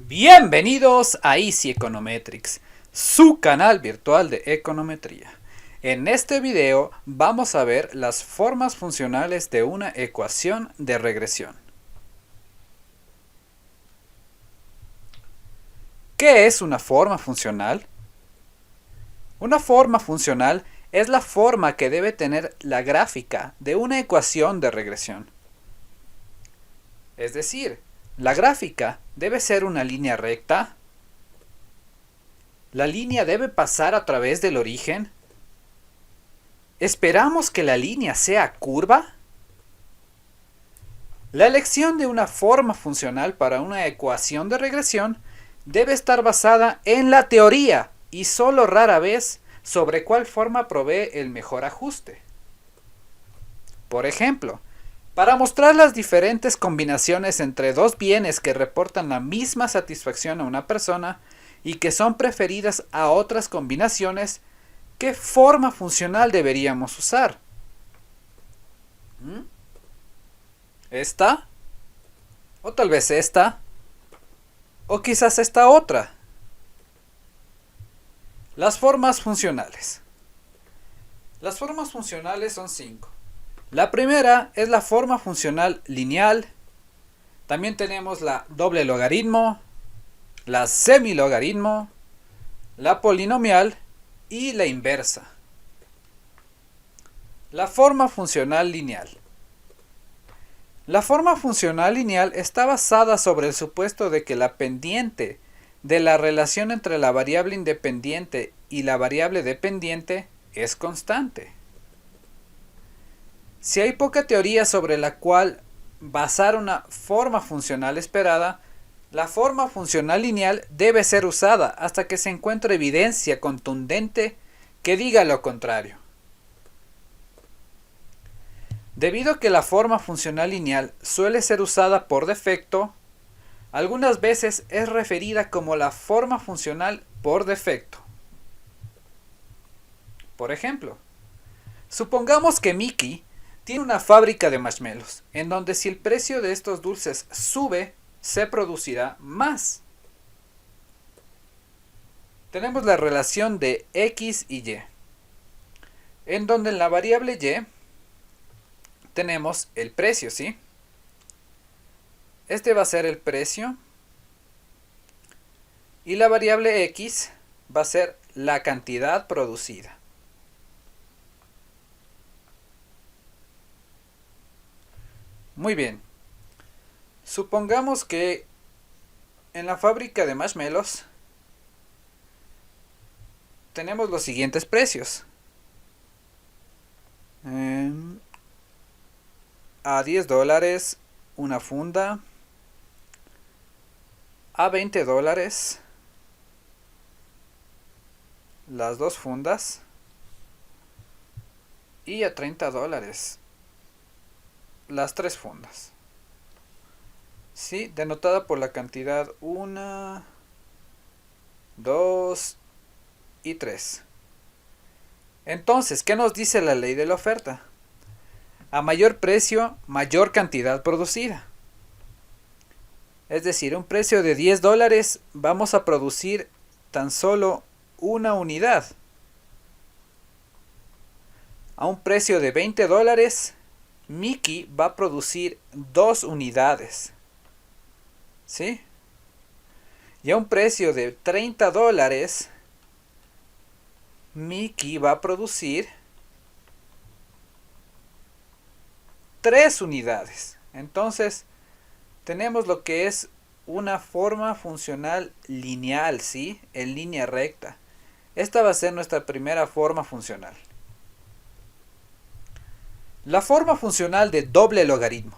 Bienvenidos a Easy Econometrics, su canal virtual de econometría. En este video vamos a ver las formas funcionales de una ecuación de regresión. ¿Qué es una forma funcional? Una forma funcional es la forma que debe tener la gráfica de una ecuación de regresión. Es decir, la gráfica debe ser una línea recta. La línea debe pasar a través del origen. ¿Esperamos que la línea sea curva? La elección de una forma funcional para una ecuación de regresión debe estar basada en la teoría y solo rara vez sobre cuál forma provee el mejor ajuste. Por ejemplo, para mostrar las diferentes combinaciones entre dos bienes que reportan la misma satisfacción a una persona y que son preferidas a otras combinaciones, ¿qué forma funcional deberíamos usar? ¿Esta? ¿O tal vez esta? ¿O quizás esta otra? Las formas funcionales. Las formas funcionales son 5. La primera es la forma funcional lineal. También tenemos la doble logaritmo, la semilogaritmo, la polinomial y la inversa. La forma funcional lineal. La forma funcional lineal está basada sobre el supuesto de que la pendiente de la relación entre la variable independiente y la variable dependiente es constante. Si hay poca teoría sobre la cual basar una forma funcional esperada, la forma funcional lineal debe ser usada hasta que se encuentre evidencia contundente que diga lo contrario. Debido a que la forma funcional lineal suele ser usada por defecto, algunas veces es referida como la forma funcional por defecto. Por ejemplo, supongamos que Mickey tiene una fábrica de marshmallows, en donde si el precio de estos dulces sube, se producirá más. Tenemos la relación de X y Y, en donde en la variable Y tenemos el precio, ¿sí? Este va a ser el precio y la variable X va a ser la cantidad producida. Muy bien, supongamos que en la fábrica de marshmallows tenemos los siguientes precios. A $10 una funda, a $20 las dos fundas y a $30 las tres fundas. Sí, denotada por la cantidad 1, 2 y 3. Entonces, ¿qué nos dice la ley de la oferta? A mayor precio, mayor cantidad producida. Es decir, un precio de $10 vamos a producir tan solo una unidad. A un precio de $20, Mickey va a producir 2 unidades. ¿Sí? Y a un precio de $30, Mickey va a producir 3 unidades. Entonces, tenemos lo que es una forma funcional lineal, ¿sí? En línea recta. Esta va a ser nuestra primera forma funcional. La forma funcional de doble logaritmo.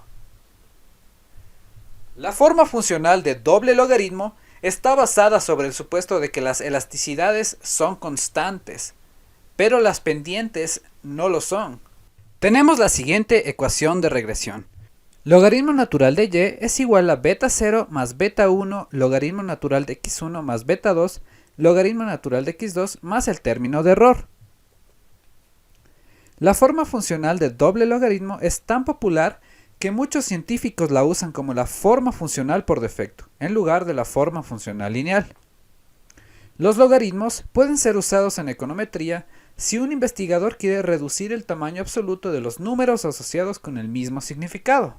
La forma funcional de doble logaritmo está basada sobre el supuesto de que las elasticidades son constantes, pero las pendientes no lo son. Tenemos la siguiente ecuación de regresión. Logaritmo natural de y es igual a beta 0 más beta 1, logaritmo natural de x1 más beta 2, logaritmo natural de x2 más el término de error. La forma funcional de doble logaritmo es tan popular que muchos científicos la usan como la forma funcional por defecto, en lugar de la forma funcional lineal. Los logaritmos pueden ser usados en econometría si un investigador quiere reducir el tamaño absoluto de los números asociados con el mismo significado.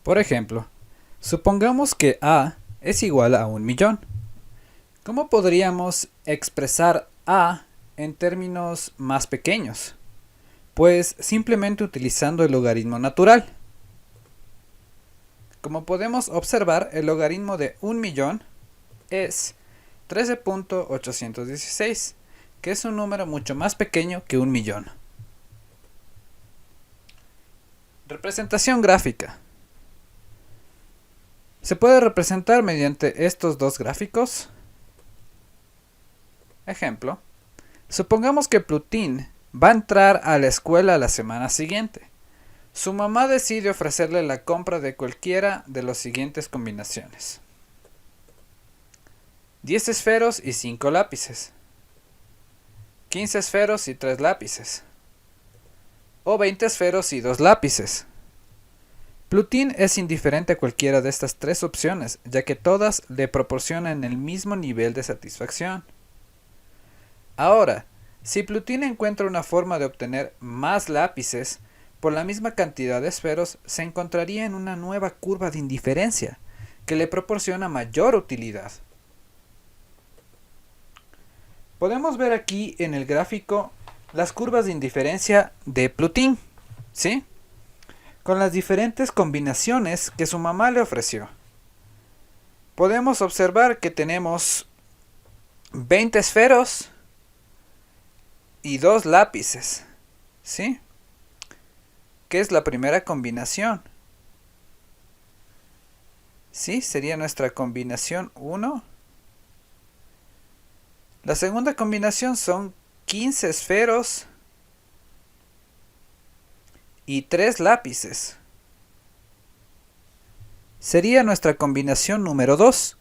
Por ejemplo, supongamos que A es igual a 1.000.000. ¿Cómo podríamos expresar A en términos más pequeños? Pues simplemente utilizando el logaritmo natural. Como podemos observar, el logaritmo de 1.000.000 es 13.816, que es un número mucho más pequeño que 1.000.000. Representación gráfica. Se puede representar mediante estos dos gráficos. Ejemplo, supongamos que Plutín va a entrar a la escuela la semana siguiente. Su mamá decide ofrecerle la compra de cualquiera de las siguientes combinaciones: 10 esferos y 5 lápices, 15 esferos y 3 lápices, o 20 esferos y 2 lápices. Plutín es indiferente a cualquiera de estas tres opciones, ya que todas le proporcionan el mismo nivel de satisfacción. Ahora, si Plutín encuentra una forma de obtener más lápices por la misma cantidad de esferos, se encontraría en una nueva curva de indiferencia, que le proporciona mayor utilidad. Podemos ver aquí en el gráfico las curvas de indiferencia de Plutín, ¿sí? Con las diferentes combinaciones que su mamá le ofreció. Podemos observar que tenemos 20 esferos y 2 lápices, ¿sí? ¿Qué es la primera combinación? Sí, sería nuestra combinación 1. La segunda combinación son 15 esferos y 3 lápices. Sería nuestra combinación número 2.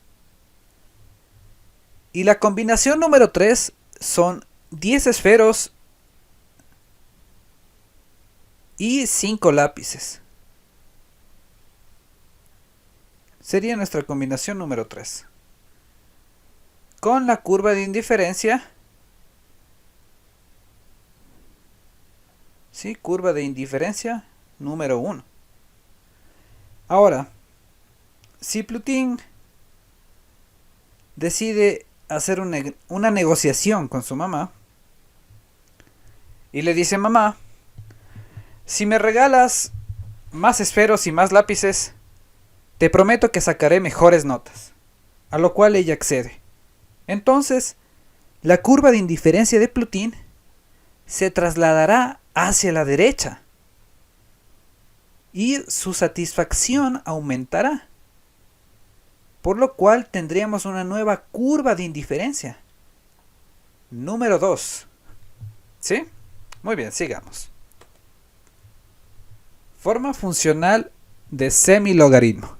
Y la combinación número 3 son 10 esferos y 5 lápices. Sería nuestra combinación número 3. Con la curva de indiferencia, ¿sí? Curva de indiferencia número 1. Ahora, si Plutín decide hacer una negociación con su mamá y le dice: mamá, si me regalas más esferos y más lápices, te prometo que sacaré mejores notas. A lo cual ella accede. Entonces, la curva de indiferencia de Plutín se trasladará hacia la derecha y su satisfacción aumentará, por lo cual tendríamos una nueva curva de indiferencia. Número 2. ¿Sí? Muy bien, sigamos. Forma funcional de semilogaritmo.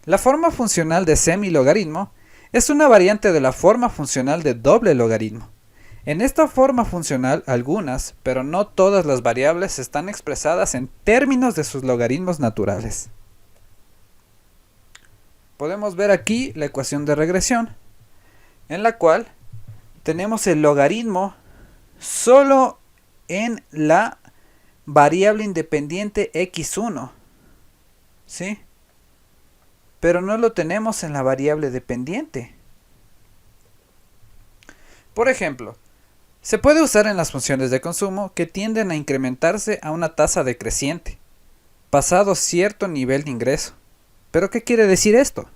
La forma funcional de semilogaritmo es una variante de la forma funcional de doble logaritmo. En esta forma funcional, algunas, pero no todas las variables están expresadas en términos de sus logaritmos naturales. Podemos ver aquí la ecuación de regresión, en la cual tenemos el logaritmo solo en la variable independiente x1, ¿sí? Pero no lo tenemos en la variable dependiente. Por ejemplo, se puede usar en las funciones de consumo que tienden a incrementarse a una tasa decreciente, pasado cierto nivel de ingreso. ¿Pero qué quiere decir esto?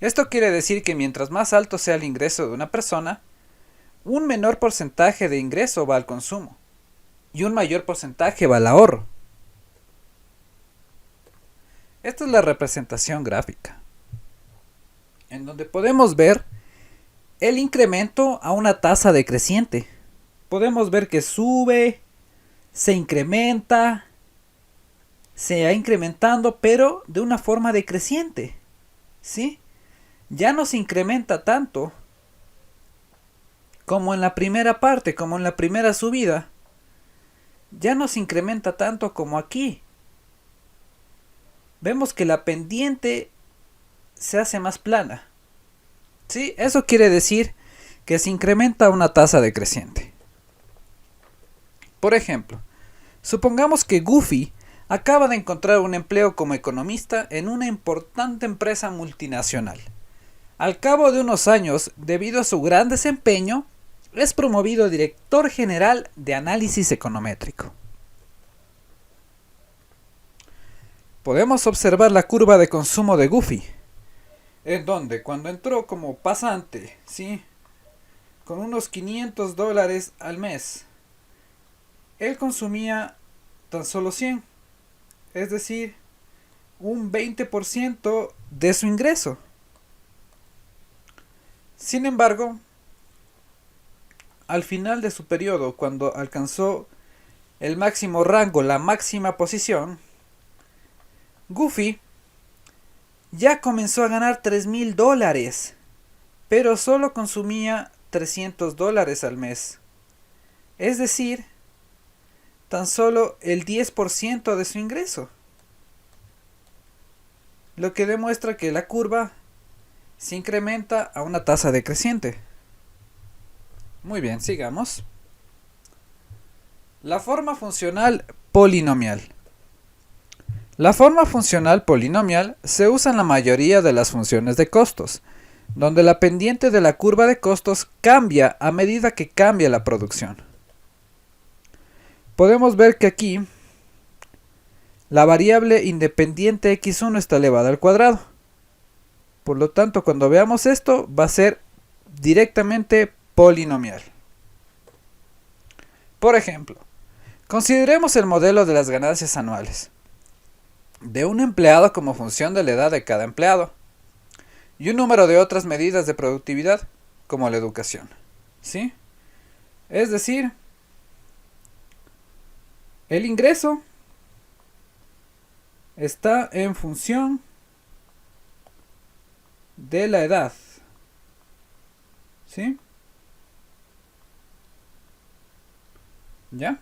Esto quiere decir que mientras más alto sea el ingreso de una persona, un menor porcentaje de ingreso va al consumo y un mayor porcentaje va al ahorro. Esta es la representación gráfica, en donde podemos ver el incremento a una tasa decreciente. Podemos ver que sube, se incrementa, se va incrementando, pero de una forma decreciente, ¿sí? Ya no se incrementa tanto como en la primera parte, como en la primera subida, ya no se incrementa tanto como aquí. Vemos que la pendiente se hace más plana. ¿Sí? Eso quiere decir que se incrementa a una tasa decreciente. Por ejemplo, supongamos que Goofy acaba de encontrar un empleo como economista en una importante empresa multinacional. Al cabo de unos años, debido a su gran desempeño, es promovido director general de análisis econométrico. Podemos observar la curva de consumo de Goofy, en donde cuando entró como pasante, ¿sí? Con unos $500 al mes, él consumía tan solo 100, es decir, un 20% de su ingreso. Sin embargo, al final de su periodo, cuando alcanzó el máximo rango, la máxima posición, Goofy ya comenzó a ganar $3,000, pero solo consumía $300 al mes. Es decir, tan solo el 10% de su ingreso. Lo que demuestra que la curva se incrementa a una tasa decreciente. Muy bien, sigamos. La forma funcional polinomial. La forma funcional polinomial se usa en la mayoría de las funciones de costos, donde la pendiente de la curva de costos cambia a medida que cambia la producción. Podemos ver que aquí la variable independiente x1 está elevada al cuadrado. Por lo tanto, cuando veamos esto, va a ser directamente polinomial. Por ejemplo, consideremos el modelo de las ganancias anuales de un empleado como función de la edad de cada empleado y un número de otras medidas de productividad como la educación. ¿Sí? Es decir, el ingreso está en función de la edad. ¿Sí? ¿Ya?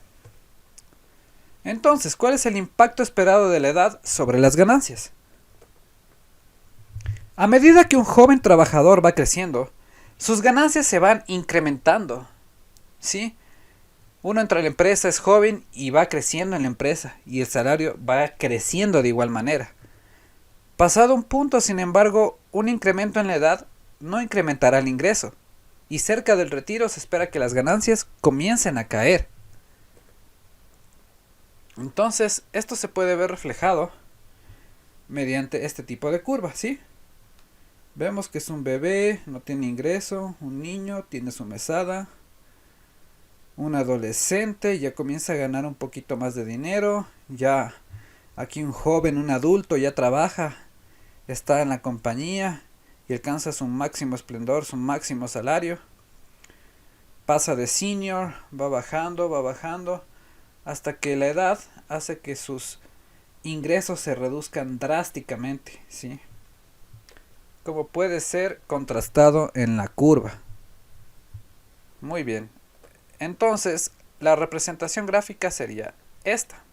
Entonces, ¿cuál es el impacto esperado de la edad sobre las ganancias? A medida que un joven trabajador va creciendo, sus ganancias se van incrementando. ¿Sí? Uno entra a la empresa, es joven y va creciendo en la empresa y el salario va creciendo de igual manera. Pasado un punto, sin embargo, un incremento en la edad no incrementará el ingreso y cerca del retiro se espera que las ganancias comiencen a caer. Entonces, esto se puede ver reflejado mediante este tipo de curva, ¿sí? Vemos que es un bebé, no tiene ingreso, un niño tiene su mesada, un adolescente ya comienza a ganar un poquito más de dinero, ya aquí un joven, un adulto ya trabaja, está en la compañía y alcanza su máximo esplendor, su máximo salario. Pasa de senior, va bajando, hasta que la edad hace que sus ingresos se reduzcan drásticamente, ¿sí? Como puede ser contrastado en la curva. Muy bien. Entonces, la representación gráfica sería esta.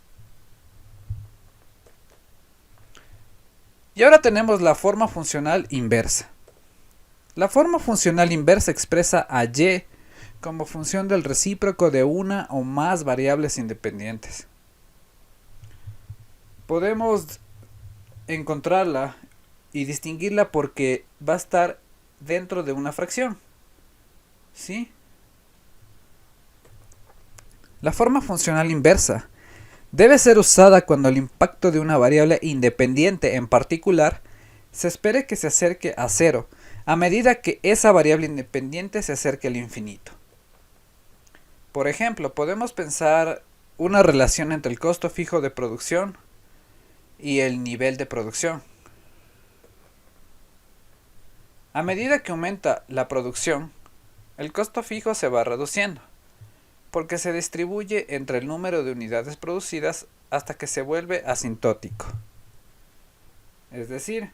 Y ahora tenemos la forma funcional inversa. La forma funcional inversa expresa a y como función del recíproco de una o más variables independientes. Podemos encontrarla y distinguirla porque va a estar dentro de una fracción. ¿Sí? La forma funcional inversa debe ser usada cuando el impacto de una variable independiente en particular se espere que se acerque a cero a medida que esa variable independiente se acerque al infinito. Por ejemplo, podemos pensar una relación entre el costo fijo de producción y el nivel de producción. A medida que aumenta la producción, el costo fijo se va reduciendo, porque se distribuye entre el número de unidades producidas hasta que se vuelve asintótico. Es decir,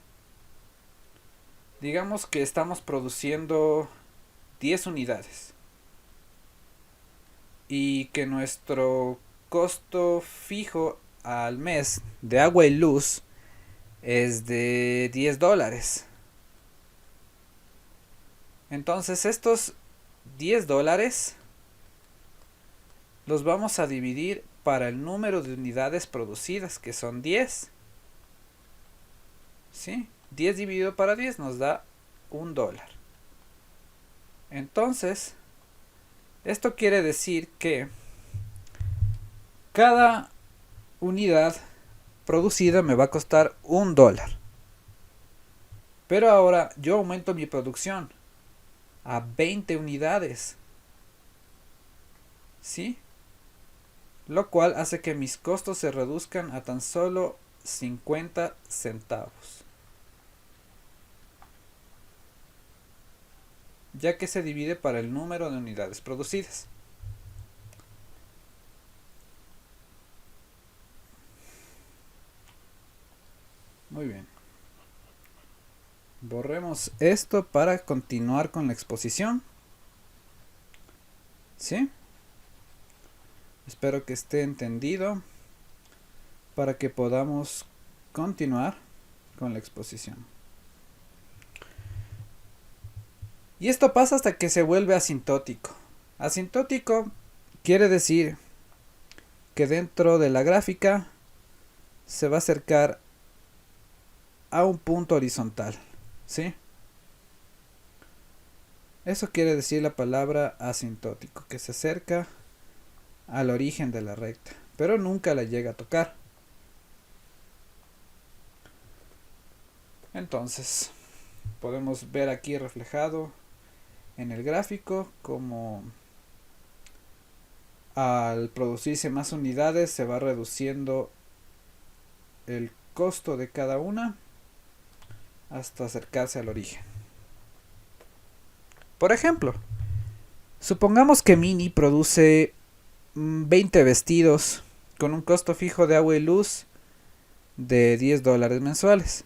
digamos que estamos produciendo 10 unidades y que nuestro costo fijo al mes de agua y luz es de $10. Entonces estos $10 los vamos a dividir para el número de unidades producidas, que son 10. ¿Sí? 10 dividido para 10 nos da $1. Entonces, esto quiere decir que cada unidad producida me va a costar $1. Pero ahora yo aumento mi producción a 20 unidades. ¿Sí? Lo cual hace que mis costos se reduzcan a tan solo 50 centavos. Ya que se divide para el número de unidades producidas. Muy bien. Borremos esto para continuar con la exposición. ¿Sí? Espero que esté entendido para que podamos continuar con la exposición. Y esto pasa hasta que se vuelve asintótico. Asintótico quiere decir que dentro de la gráfica se va a acercar a un punto horizontal. ¿Sí? Eso quiere decir la palabra asintótico, que se acerca al origen de la recta, pero nunca la llega a tocar. Entonces, podemos ver aquí reflejado en el gráfico como al producirse más unidades se va reduciendo el costo de cada una hasta acercarse al origen. Por ejemplo, supongamos que Mini produce 20 vestidos con un costo fijo de agua y luz de $10 mensuales.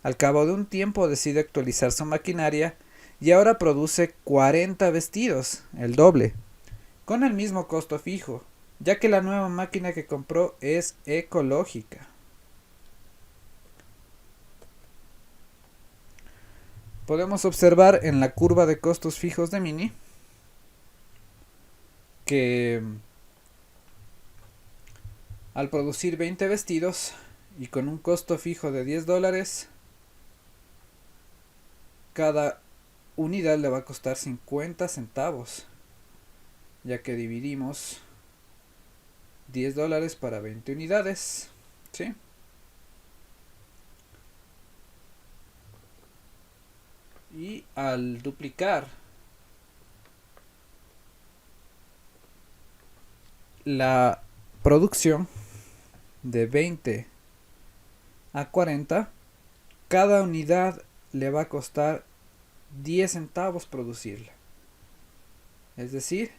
Al cabo de un tiempo decide actualizar su maquinaria y ahora produce 40 vestidos, el doble, con el mismo costo fijo, ya que la nueva máquina que compró es ecológica. Podemos observar en la curva de costos fijos de Mini que al producir 20 vestidos y con un costo fijo de $10, cada unidad le va a costar 50 centavos, ya que dividimos $10 para 20 unidades, ¿sí? Y al duplicar la producción de 20 a 40, cada unidad le va a costar 10 centavos producirla. Es decir,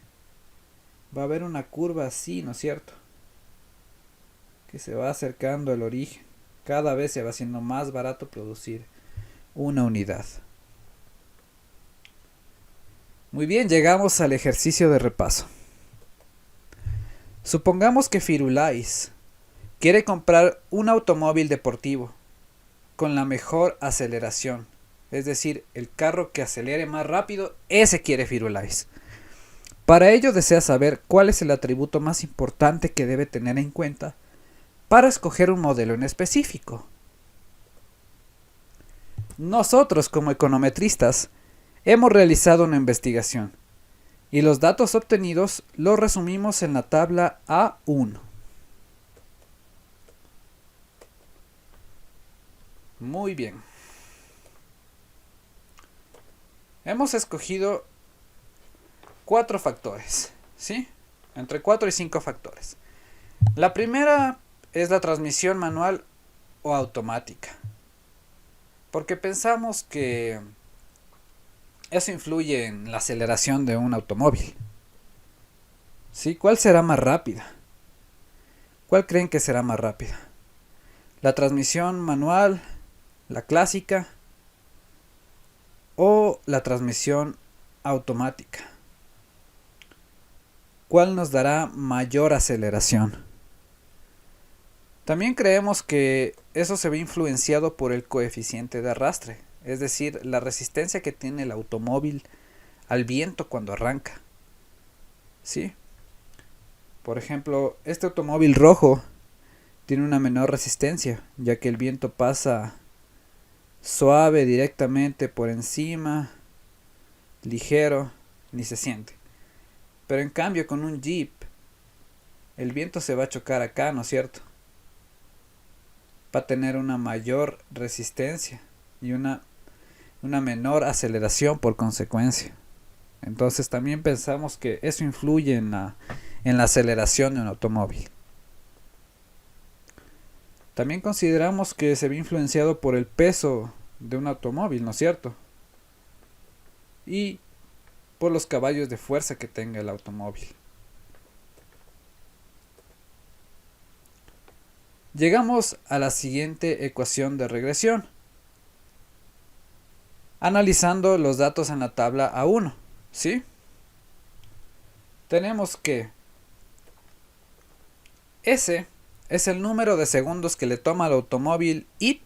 va a haber una curva así, ¿no es cierto? Que se va acercando al origen. Cada vez se va haciendo más barato producir una unidad. Muy bien, llegamos al ejercicio de repaso. Supongamos que Firulais quiere comprar un automóvil deportivo con la mejor aceleración. Es decir, el carro que acelere más rápido, ese quiere Firulais. Para ello desea saber cuál es el atributo más importante que debe tener en cuenta para escoger un modelo en específico. Nosotros, como econometristas, hemos realizado una investigación y los datos obtenidos los resumimos en la tabla A1. Muy bien. Hemos escogido 4 factores, ¿sí? Entre 4 y 5 factores. La primera es la transmisión manual o automática, porque pensamos que eso influye en la aceleración de un automóvil. ¿Sí? ¿Cuál será más rápida? ¿Cuál creen que será más rápida? ¿La transmisión manual, la clásica, o la transmisión automática? cuál nos dará mayor aceleración. También creemos que eso se ve influenciado por el coeficiente de arrastre, es decir, la resistencia que tiene el automóvil al viento cuando arranca. ¿Sí? Por ejemplo, este automóvil rojo tiene una menor resistencia, ya que el viento pasa suave directamente por encima, ligero, ni se siente. Pero en cambio con un Jeep, el viento se va a chocar acá, ¿no es cierto? Va a tener una mayor resistencia y una menor aceleración por consecuencia. Entonces también pensamos que eso influye en la aceleración de un automóvil. También consideramos que se ve influenciado por el peso de un automóvil, ¿no es cierto? Y por los caballos de fuerza que tenga el automóvil. Llegamos a la siguiente ecuación de regresión, analizando los datos en la tabla A1, ¿sí? Tenemos que S es el número de segundos que le toma al automóvil IT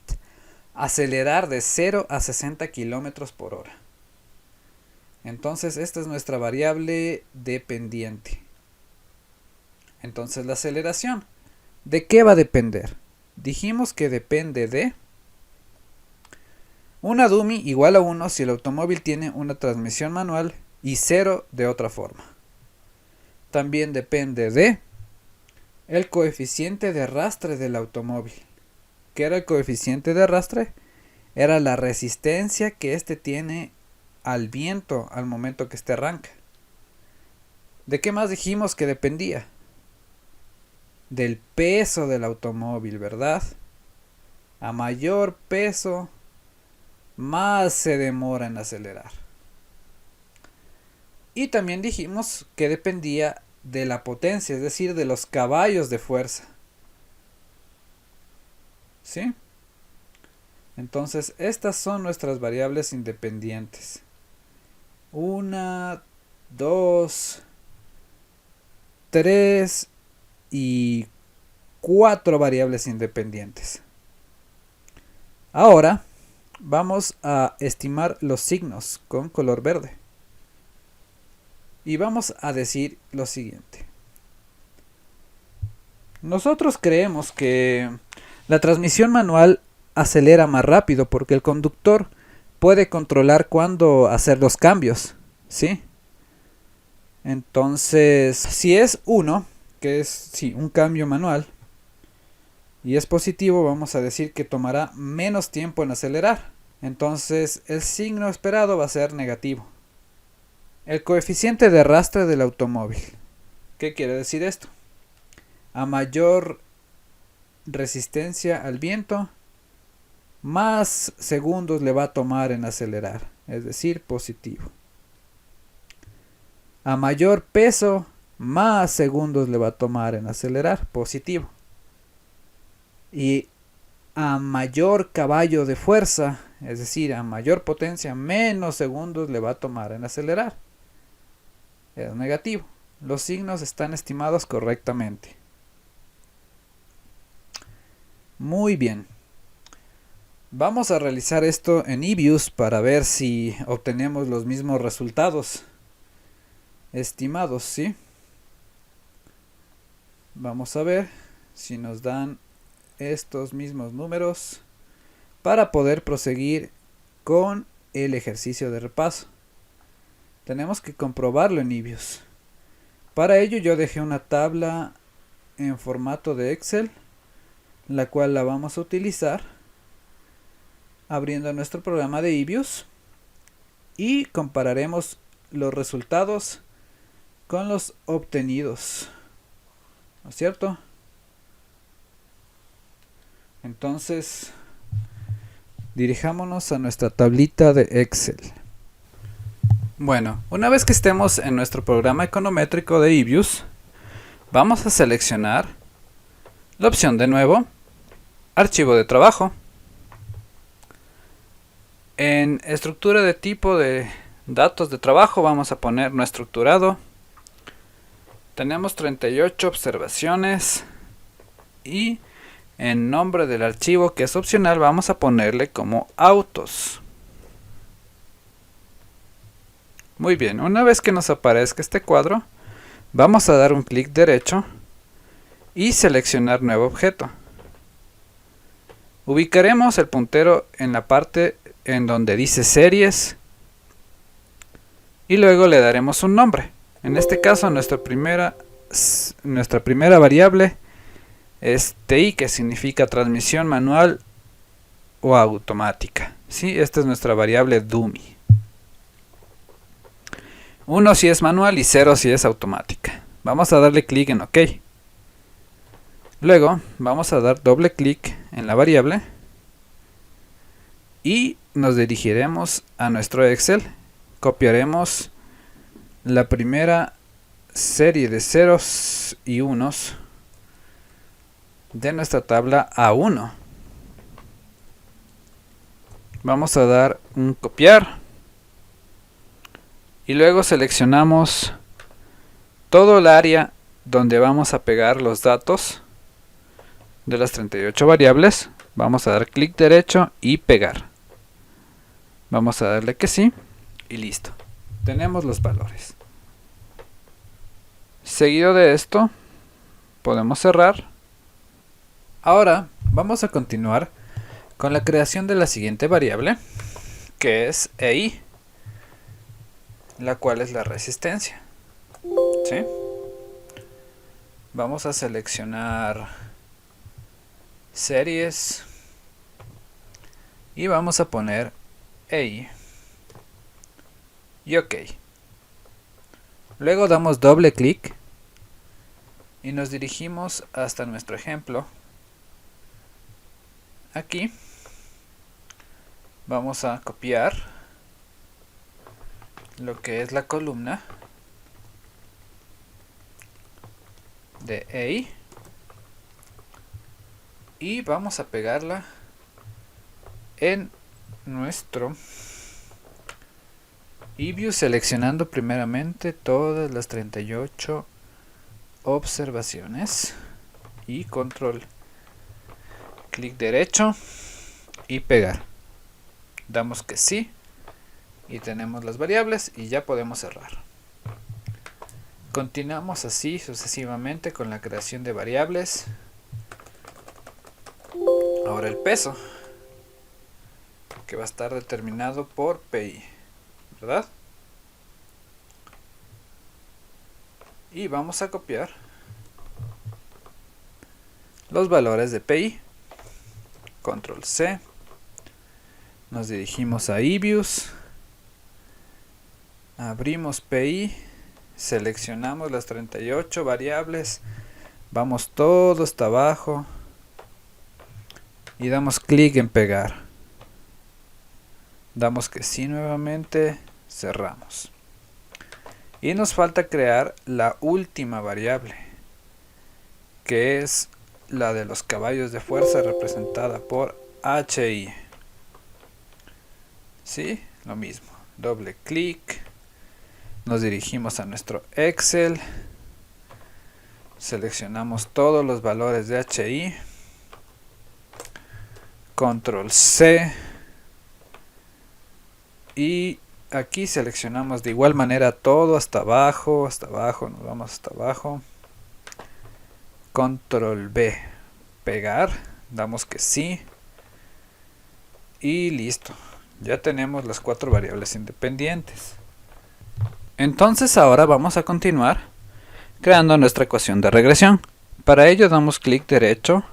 acelerar de 0 a 60 km por hora. Entonces esta es nuestra variable dependiente. Entonces la aceleración, ¿de qué va a depender? Dijimos que depende de una dummy igual a 1 si el automóvil tiene una transmisión manual y 0 de otra forma. También depende de el coeficiente de arrastre del automóvil. ¿Qué era el coeficiente de arrastre? Era la resistencia que éste tiene al viento al momento que éste arranca. ¿De qué más dijimos que dependía? Del peso del automóvil, ¿verdad? A mayor peso, más se demora en acelerar. Y también dijimos que dependía de la potencia, es decir, de los caballos de fuerza. ¿Sí? Entonces, estas son nuestras variables independientes. 1, 2, 3 y 4 variables independientes. Ahora vamos a estimar los signos con color verde. Y vamos a decir lo siguiente. Nosotros creemos que la transmisión manual acelera más rápido porque el conductor puede controlar cuándo hacer los cambios, ¿sí? Entonces, si es 1, que es un cambio manual, y es positivo, vamos a decir que tomará menos tiempo en acelerar. Entonces, el signo esperado va a ser negativo. El coeficiente de arrastre del automóvil. ¿Qué quiere decir esto? A mayor resistencia al viento, más segundos le va a tomar en acelerar, es decir, positivo. A mayor peso, más segundos le va a tomar en acelerar, positivo. Y a mayor caballo de fuerza, es decir, a mayor potencia, menos segundos le va a tomar en acelerar, es negativo. Los signos están estimados correctamente. Muy bien. Vamos a realizar esto en eViews para ver si obtenemos los mismos resultados estimados, ¿sí? Vamos a ver si nos dan estos mismos números para poder proseguir con el ejercicio de repaso. Tenemos que comprobarlo en eViews. Para ello yo dejé una tabla en formato de Excel, la cual la vamos a utilizar abriendo nuestro programa de eViews y compararemos los resultados con los obtenidos, ¿no es cierto? Entonces dirijámonos a nuestra tablita de Excel. Bueno, una vez que estemos en nuestro programa econométrico de eViews, vamos a seleccionar la opción de nuevo, archivo de trabajo. En estructura de tipo de datos de trabajo vamos a poner no estructurado. Tenemos 38 observaciones y en nombre del archivo, que es opcional, vamos a ponerle como autos. Muy bien, una vez que nos aparezca este cuadro, vamos a dar un clic derecho y seleccionar nuevo objeto. Ubicaremos el puntero en la parte en donde dice series y luego le daremos un nombre. En este caso nuestra primera variable es TI, que significa transmisión manual o automática. ¿Sí? Esta es nuestra variable dummy. 1 si es manual y 0 si es automática. Vamos a darle clic en OK. Luego vamos a dar doble clic en la variable y nos dirigiremos a nuestro Excel. Copiaremos la primera serie de ceros y unos de nuestra tabla A1. Vamos a dar un copiar y luego seleccionamos todo el área donde vamos a pegar los datos de las 38 variables. Vamos a dar clic derecho y pegar. Vamos a darle que sí y listo. Tenemos los valores. Seguido de esto, podemos cerrar. Ahora vamos a continuar con la creación de la siguiente variable, que es EI, la cual es la resistencia. ¿Sí? Vamos a seleccionar series y vamos a poner EI y OK. Luego damos doble clic y nos dirigimos hasta nuestro ejemplo. Aquí vamos a copiar lo que es la columna de EI y vamos a pegarla en nuestro eView, seleccionando primeramente todas las 38 observaciones y control clic derecho y pegar. Damos que sí y tenemos las variables y ya podemos cerrar. Continuamos así sucesivamente con la creación de variables. Ahora el peso, que va a estar determinado por PI, ¿verdad? Y vamos a copiar los valores de PI. Control C. Nos dirigimos a eViews. Abrimos PI. Seleccionamos las 38 variables. Vamos todo hasta abajo. Y damos clic en pegar. Damos que sí nuevamente. Cerramos. Y nos falta crear la última variable, que es la de los caballos de fuerza, representada por HI. ¿Sí? Lo mismo. Doble clic. Nos dirigimos a nuestro Excel. Seleccionamos todos los valores de HI. Control C. Y aquí seleccionamos de igual manera todo hasta abajo, nos vamos hasta abajo. Control B, pegar, damos que sí y listo. Ya tenemos las 4 variables independientes. Entonces ahora vamos a continuar creando nuestra ecuación de regresión. Para ello damos clic derecho,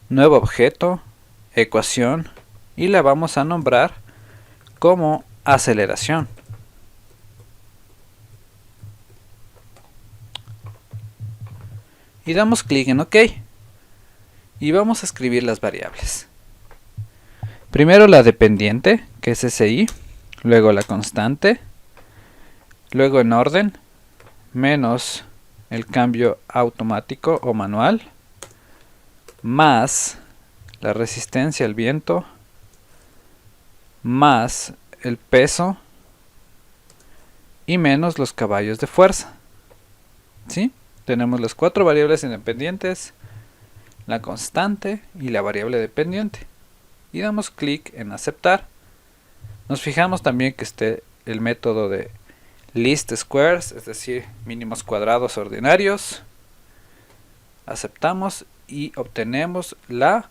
nuevo objeto, ecuación, y la vamos a nombrar como aceleración. Y damos clic en OK. Y vamos a escribir las variables. Primero la dependiente, que es SI, luego la constante, luego en orden, menos el cambio automático o manual, más la resistencia al viento, más el peso y menos los caballos de fuerza. ¿Sí? Tenemos las 4 variables independientes, la constante y la variable dependiente. Y damos clic en aceptar. Nos fijamos también que esté el método de least squares, es decir, mínimos cuadrados ordinarios. Aceptamos y obtenemos la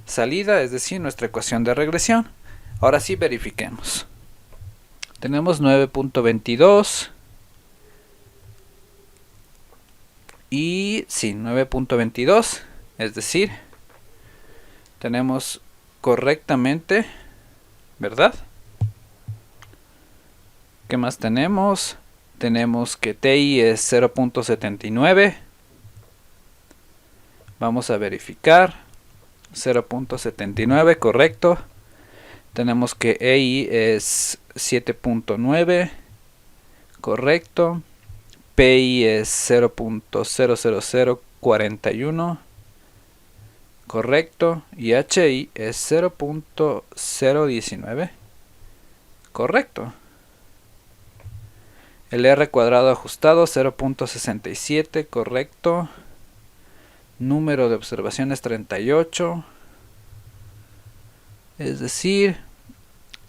salida, es decir, nuestra ecuación de regresión. Ahora sí verifiquemos. Tenemos 9.22 y sí, 9.22, es decir, tenemos correctamente, ¿verdad? ¿Qué más tenemos? Tenemos que TI es 0.79. Vamos a verificar. 0.79, correcto. Tenemos que EI es 7.9, correcto. PI es 0.00041, correcto. Y HI es 0.019, correcto. El R cuadrado ajustado 0.67, correcto. Número de observaciones 38. Es decir,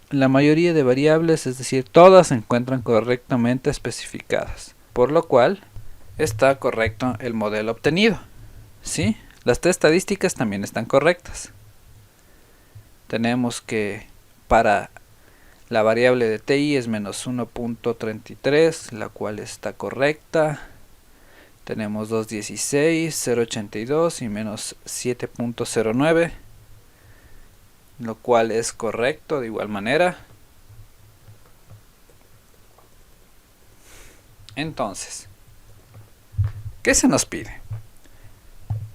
la mayoría de variables, es decir, todas se encuentran correctamente especificadas. Por lo cual, está correcto el modelo obtenido. ¿Sí? Las t estadísticas también están correctas. Tenemos que para la variable de TI es menos 1.33, la cual está correcta. Tenemos 2.16, 0.82 y menos 7.09, lo cual es correcto de igual manera. Entonces, ¿qué se nos pide?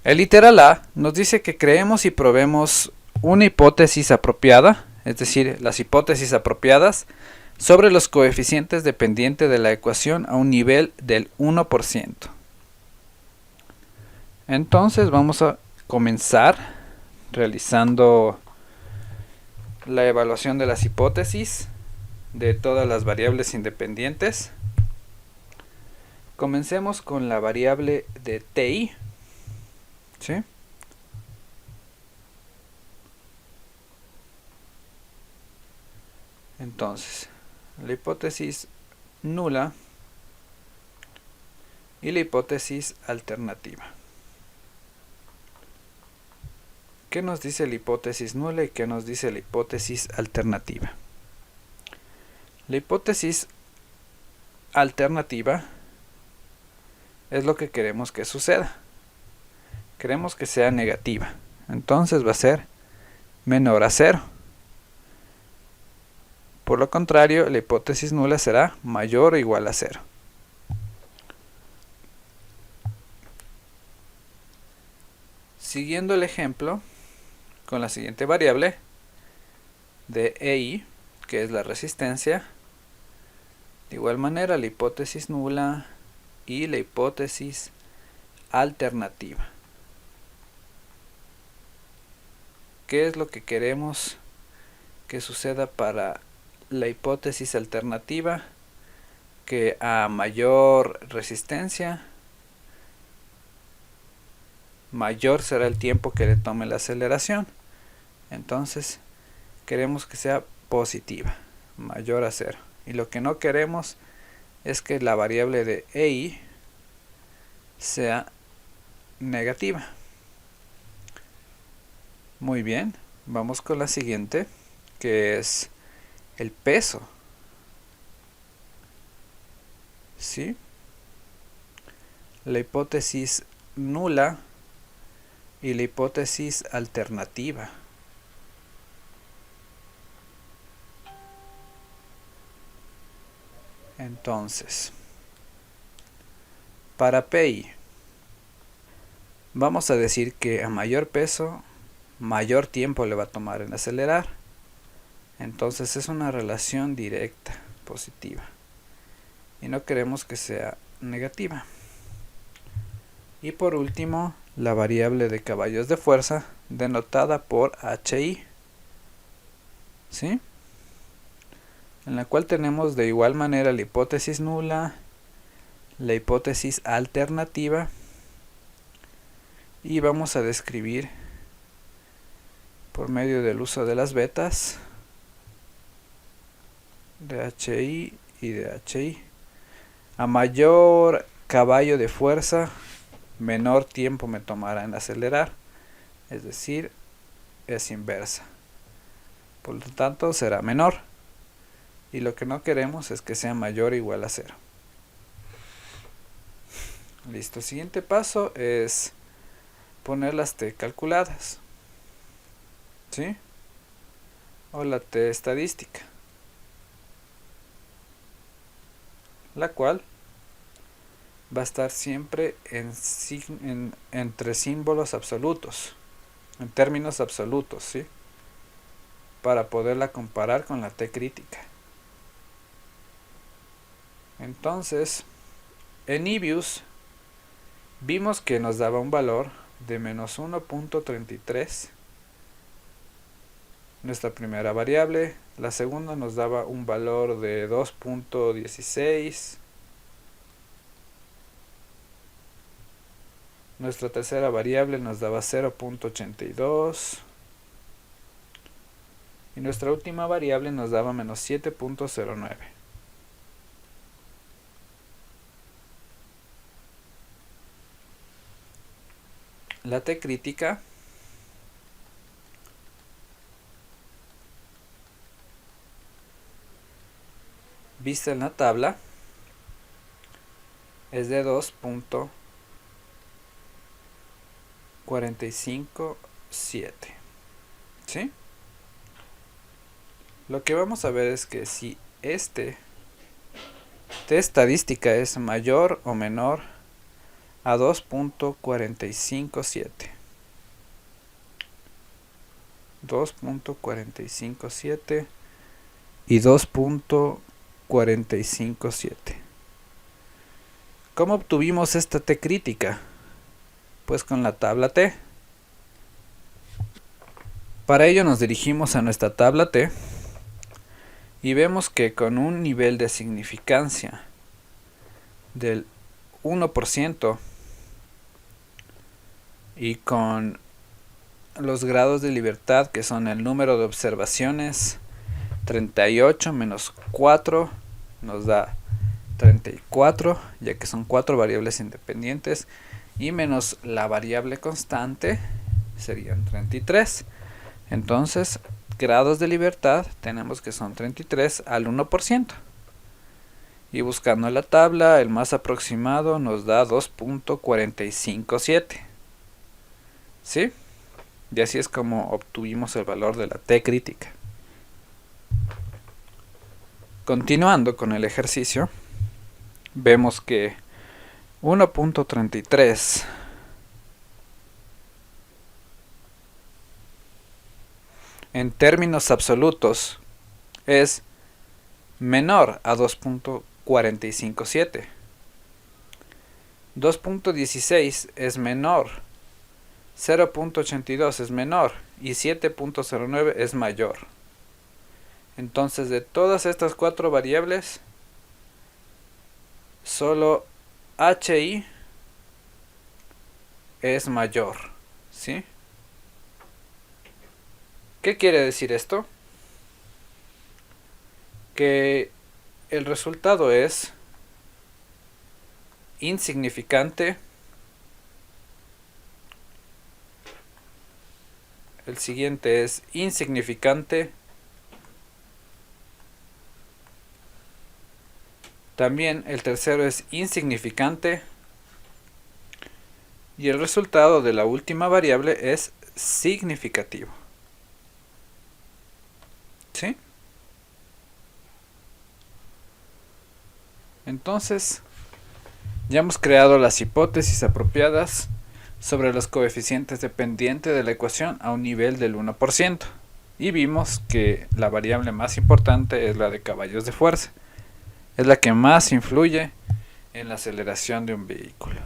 El literal A nos dice que creemos y probemos una hipótesis apropiada, es decir, las hipótesis apropiadas sobre los coeficientes dependientes de la ecuación a un nivel del 1%. Entonces vamos a comenzar realizando la evaluación de las hipótesis de todas las variables independientes. Comencemos con la variable de TI. ¿Sí? Entonces, la hipótesis nula y la hipótesis alternativa. ¿Qué nos dice la hipótesis nula y qué nos dice la hipótesis alternativa? La hipótesis alternativa es lo que queremos que suceda. Queremos que sea negativa. Entonces va a ser menor a 0. Por lo contrario, la hipótesis nula será mayor o igual a 0. Siguiendo el ejemplo, con la siguiente variable de EI, que es la resistencia, de igual manera la hipótesis nula y la hipótesis alternativa. ¿Qué es lo que queremos que suceda para la hipótesis alternativa? Que a mayor resistencia, mayor será el tiempo que le tome la aceleración. Entonces queremos que sea positiva, mayor a 0. Y lo que no queremos es que la variable de EI sea negativa. Muy bien, vamos con la siguiente, que es el peso. ¿Sí? La hipótesis nula y la hipótesis alternativa. Entonces, para PI, vamos a decir que a mayor peso, mayor tiempo le va a tomar en acelerar. Entonces es una relación directa, positiva. Y no queremos que sea negativa. Y por último, la variable de caballos de fuerza, denotada por HI. ¿Sí? En la cual tenemos de igual manera la hipótesis nula, la hipótesis alternativa y vamos a describir por medio del uso de las betas de HI y de HI. A mayor caballo de fuerza, menor tiempo me tomará en acelerar, es decir, es inversa. Por lo tanto, será menor. Y lo que no queremos es que sea mayor o igual a 0. Listo. El siguiente paso es poner las T calculadas. ¿Sí? O la T estadística. La cual va a estar siempre entre símbolos absolutos. En términos absolutos, ¿sí? Para poderla comparar con la T crítica. Entonces, en Ibius vimos que nos daba un valor de menos 1.33, nuestra primera variable. La segunda nos daba un valor de 2.16. Nuestra tercera variable nos daba 0.82. Y nuestra última variable nos daba menos 7.09. La T crítica vista en la tabla es de 2.457. ¿Sí? Lo que vamos a ver es que si T estadística es mayor o menor a 2.457. 2.457 y 2.457. ¿Cómo obtuvimos esta T crítica? Pues con la tabla T. Para ello nos dirigimos a nuestra tabla T y vemos que con un nivel de significancia del 1% y con los grados de libertad, que son el número de observaciones, 38 menos 4 nos da 34, ya que son 4 variables independientes, y menos la variable constante serían 33. Entonces, grados de libertad tenemos que son 33 al 1%. Y buscando la tabla, el más aproximado nos da 2.457. ¿Sí? Y así es como obtuvimos el valor de la T crítica. Continuando con el ejercicio, vemos que 1.33 en términos absolutos es menor a 2.457. 2.16 es menor, 0.82 es menor y 7.09 es mayor. Entonces, de todas estas 4 variables, solo HI es mayor, ¿sí? ¿Qué quiere decir esto? Que el resultado es insignificante. El siguiente es insignificante. También el tercero es insignificante. Y el resultado de la última variable es significativo. ¿Sí? Entonces, ya hemos creado las hipótesis apropiadas sobre los coeficientes dependientes de la ecuación a un nivel del 1%. Y vimos que la variable más importante es la de caballos de fuerza. Es la que más influye en la aceleración de un vehículo.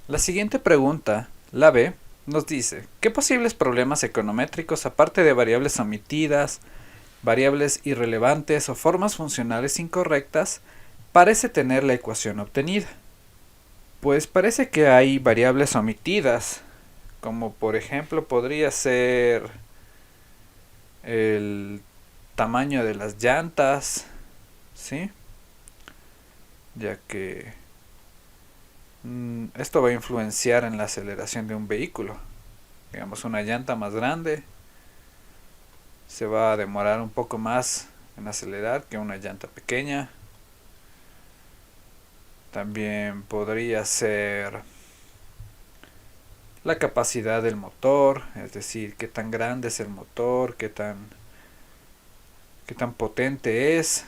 La siguiente pregunta, la B, nos dice: ¿qué posibles problemas econométricos, aparte de variables omitidas, variables irrelevantes o formas funcionales incorrectas, parece tener la ecuación obtenida. Pues parece que hay variables omitidas, como por ejemplo podría ser el tamaño de las llantas, ¿sí? Ya que esto va a influenciar en la aceleración de un vehículo. Digamos, una llanta más grande se va a demorar un poco más en acelerar que una llanta pequeña. También podría ser la capacidad del motor, es decir, qué tan grande es el motor, qué tan potente es.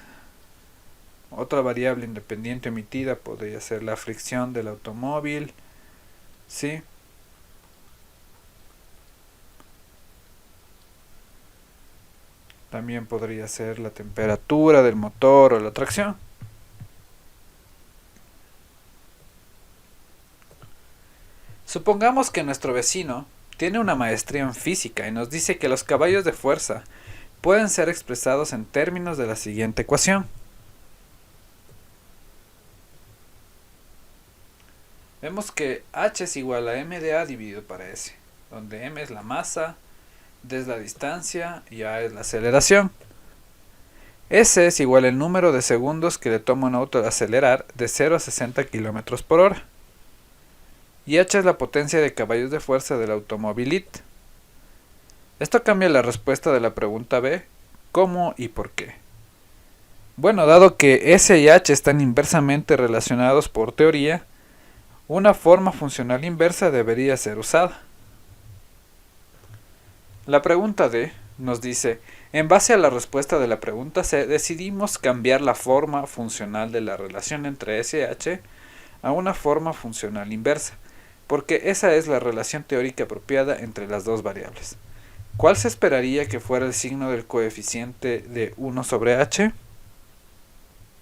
Otra variable independiente omitida podría ser la fricción del automóvil, ¿sí? También podría ser la temperatura del motor o la tracción. Supongamos que nuestro vecino tiene una maestría en física y nos dice que los caballos de fuerza pueden ser expresados en términos de la siguiente ecuación. Vemos que H es igual a m de A dividido para S, donde m es la masa, d es la distancia y A es la aceleración. S es igual al número de segundos que le toma a un auto de acelerar de 0 a 60 km por hora. Y H es la potencia de caballos de fuerza del automóvil IT. Esto cambia la respuesta de la pregunta B, ¿cómo y por qué? Bueno, dado que S y H están inversamente relacionados por teoría, una forma funcional inversa debería ser usada. La pregunta D nos dice, en base a la respuesta de la pregunta C, decidimos cambiar la forma funcional de la relación entre S y H a una forma funcional inversa, porque esa es la relación teórica apropiada entre las dos variables. ¿Cuál se esperaría que fuera el signo del coeficiente de 1 sobre h?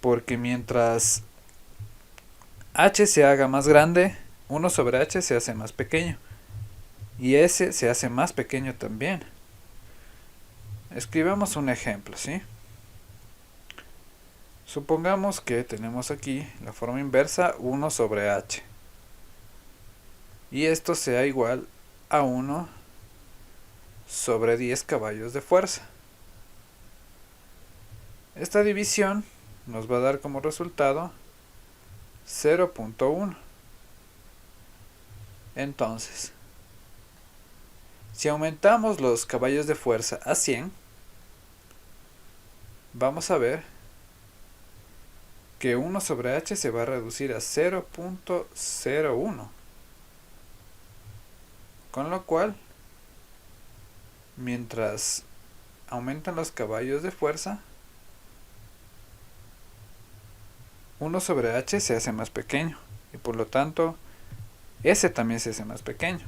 Porque mientras h se haga más grande, 1 sobre h se hace más pequeño. Y s se hace más pequeño también. Escribamos un ejemplo, ¿sí? Supongamos que tenemos aquí la forma inversa 1 sobre h. Y esto sea igual a 1 sobre 10 caballos de fuerza. Esta división nos va a dar como resultado 0.1. Entonces, si aumentamos los caballos de fuerza a 100, vamos a ver que 1 sobre h se va a reducir a 0.01. Con lo cual, mientras aumentan los caballos de fuerza, 1 sobre h se hace más pequeño y por lo tanto s también se hace más pequeño.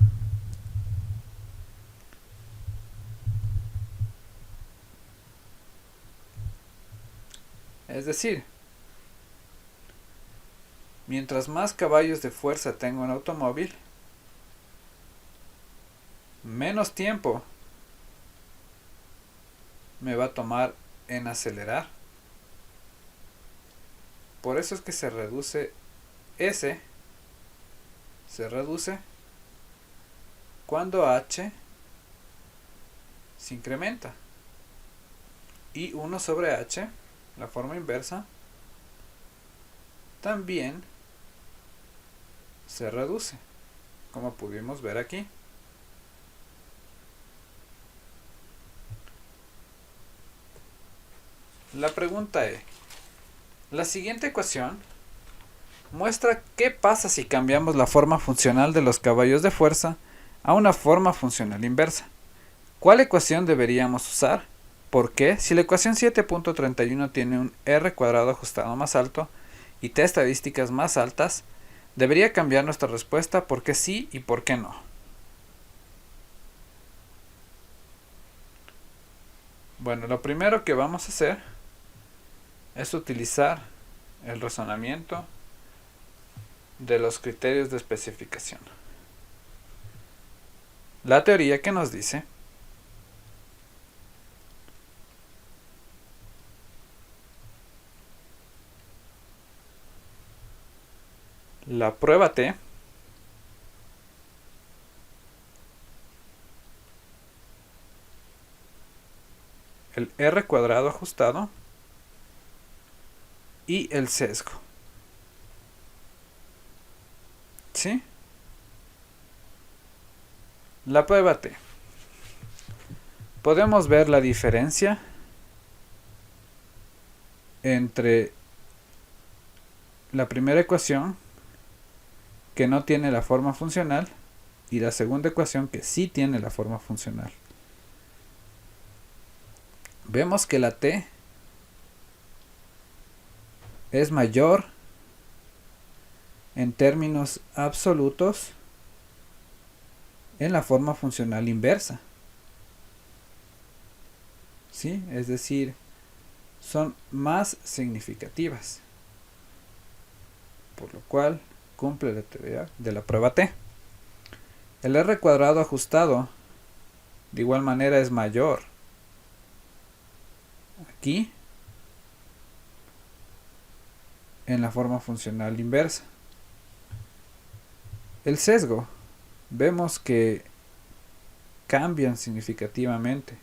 Es decir, mientras más caballos de fuerza tenga un automóvil, menos tiempo me va a tomar en acelerar. Por eso es que se reduce S, se reduce cuando H se incrementa. Y 1 sobre H, la forma inversa, también se reduce, como pudimos ver aquí. La pregunta es, la siguiente ecuación muestra qué pasa si cambiamos la forma funcional de los caballos de fuerza a una forma funcional inversa. ¿Cuál ecuación deberíamos usar? ¿Por qué? Si la ecuación 7.31 tiene un r cuadrado ajustado más alto y t estadísticas más altas, debería cambiar nuestra respuesta por qué sí y por qué no. Bueno, lo primero que vamos a hacer es utilizar el razonamiento de los criterios de especificación. La teoría que nos dice la prueba T el R cuadrado ajustado y el sesgo. ¿Sí? La prueba T. Podemos ver la diferencia entre la primera ecuación, que no tiene la forma funcional, y la segunda ecuación, que sí tiene la forma funcional. Vemos que la T es mayor en términos absolutos en la forma funcional inversa. ¿Sí? Es decir, son más significativas, por lo cual cumple la teoría de la prueba T. El R cuadrado ajustado de igual manera es mayor aquí en la forma funcional inversa. El sesgo, vemos que cambian significativamente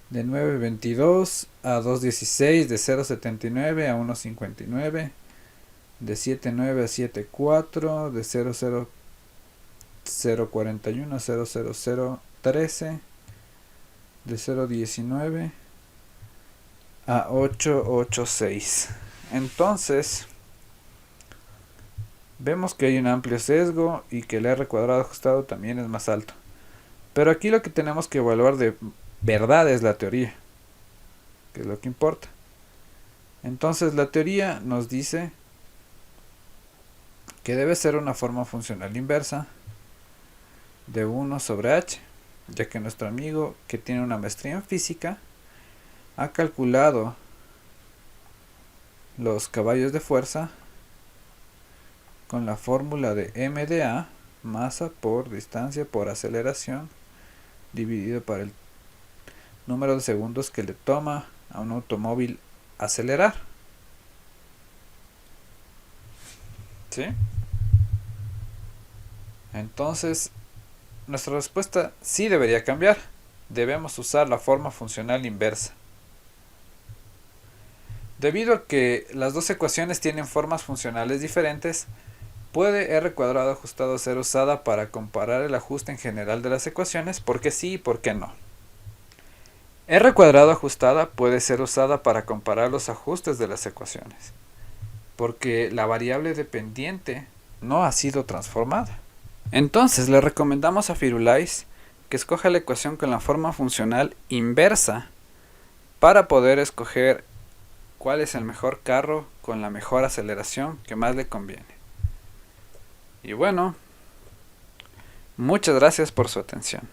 de 9.22 a 2.16, de 0.79 a 1.59, de 7.9 a 7.4, de 0.41 a 0.0013, de 0.19 a 8.86. Entonces vemos que hay un amplio sesgo y que el R cuadrado ajustado también es más alto. Pero aquí lo que tenemos que evaluar de verdad es la teoría, que es lo que importa. Entonces la teoría nos dice que debe ser una forma funcional inversa de 1 sobre h, ya que nuestro amigo, que tiene una maestría en física, ha calculado los caballos de fuerza con la fórmula de m de a, masa por distancia por aceleración, dividido por el número de segundos que le toma a un automóvil acelerar. ¿Sí? Entonces, nuestra respuesta sí debería cambiar. Debemos usar la forma funcional inversa. Debido a que las dos ecuaciones tienen formas funcionales diferentes, puede R cuadrado ajustado ser usada para comparar el ajuste en general de las ecuaciones, porque sí y porque no. R cuadrado ajustada puede ser usada para comparar los ajustes de las ecuaciones, porque la variable dependiente no ha sido transformada. Entonces le recomendamos a Firulais que escoja la ecuación con la forma funcional inversa para poder escoger cuál es el mejor carro con la mejor aceleración que más le conviene. Y bueno, muchas gracias por su atención.